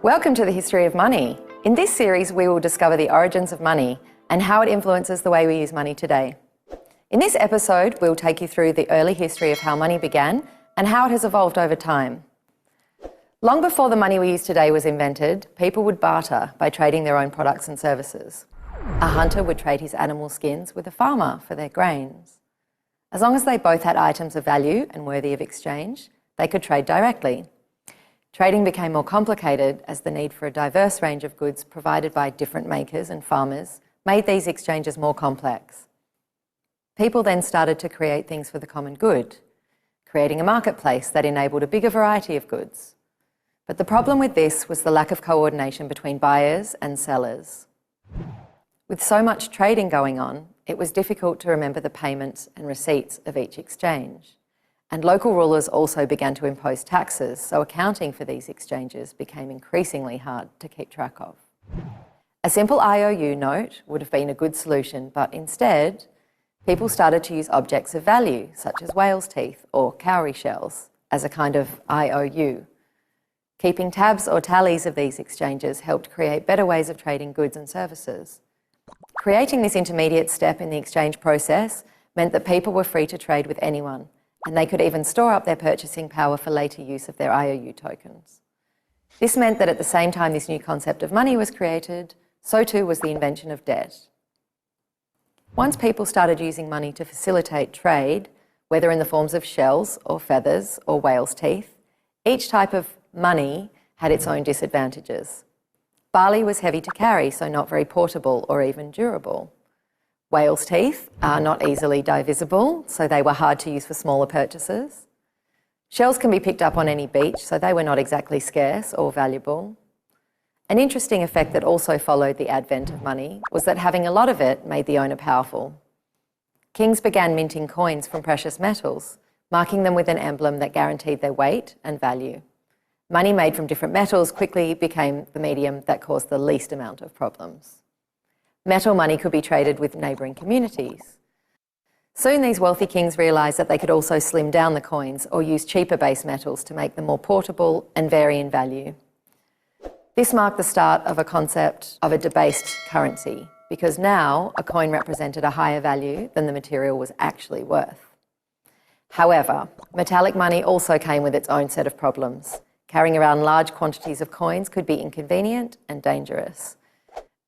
Welcome to the History of Money. In this series, we will discover the origins of money and how it influences the way we use money today. In this episode, we'll take you through the early history of how money began and how it has evolved over time. Long before the money we use today was invented, people would barter by trading their own products and services. A hunter would trade his animal skins with a farmer for their grains. As long as they both had items of value and worthy of exchange, they could trade directly. Trading became more complicated as the need for a diverse range of goods provided by different makers and farmers made these exchanges more complex. People then started to create things for the common good, creating a marketplace that enabled a bigger variety of goods. But the problem with this was the lack of coordination between buyers and sellers. With so much trading going on, it was difficult to remember the payments and receipts of each exchange. And local rulers also began to impose taxes, so accounting for these exchanges became increasingly hard to keep track of. A simple IOU note would have been a good solution, but instead, people started to use objects of value, such as whale's teeth or cowrie shells, as a kind of IOU. Keeping tabs or tallies of these exchanges helped create better ways of trading goods and services. Creating this intermediate step in the exchange process meant that people were free to trade with anyone, and they could even store up their purchasing power for later use of their IOU tokens. This meant that at the same time this new concept of money was created, so too was the invention of debt. Once people started using money to facilitate trade, whether in the forms of shells or feathers or whale's teeth, each type of money had its own disadvantages. Barley was heavy to carry, so not very portable or even durable. Whale's teeth are not easily divisible, so they were hard to use for smaller purchases. Shells can be picked up on any beach, so they were not exactly scarce or valuable. An interesting effect that also followed the advent of money was that having a lot of it made the owner powerful. Kings began minting coins from precious metals, marking them with an emblem that guaranteed their weight and value. Money made from different metals quickly became the medium that caused the least amount of problems. Metal money could be traded with neighbouring communities. Soon these wealthy kings realised that they could also slim down the coins or use cheaper base metals to make them more portable and vary in value. This marked the start of a concept of a debased currency, because now a coin represented a higher value than the material was actually worth. However, metallic money also came with its own set of problems. Carrying around large quantities of coins could be inconvenient and dangerous.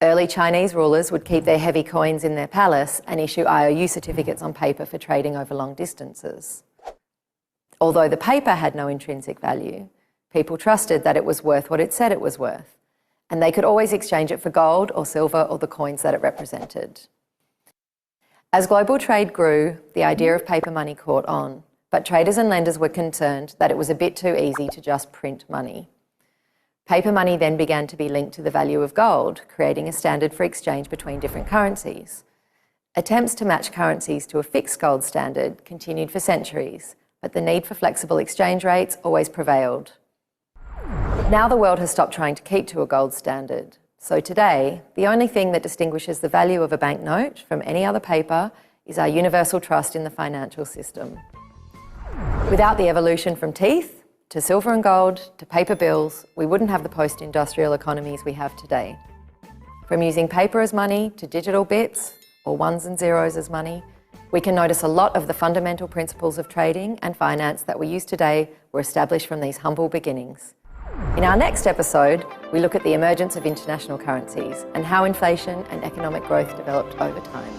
Early Chinese rulers would keep their heavy coins in their palace and issue IOU certificates on paper for trading over long distances. Although the paper had no intrinsic value, people trusted that it was worth what it said it was worth, and they could always exchange it for gold or silver or the coins that it represented. As global trade grew, the idea of paper money caught on, but traders and lenders were concerned that it was a bit too easy to just print money. Paper money then began to be linked to the value of gold, creating a standard for exchange between different currencies. Attempts to match currencies to a fixed gold standard continued for centuries, but the need for flexible exchange rates always prevailed. Now the world has stopped trying to keep to a gold standard. So today, the only thing that distinguishes the value of a banknote from any other paper is our universal trust in the financial system. Without the evolution from teeth to silver and gold, to paper bills, we wouldn't have the post-industrial economies we have today. From using paper as money to digital bits or ones and zeros as money, we can notice a lot of the fundamental principles of trading and finance that we use today were established from these humble beginnings. In our next episode, we look at the emergence of international currencies and how inflation and economic growth developed over time.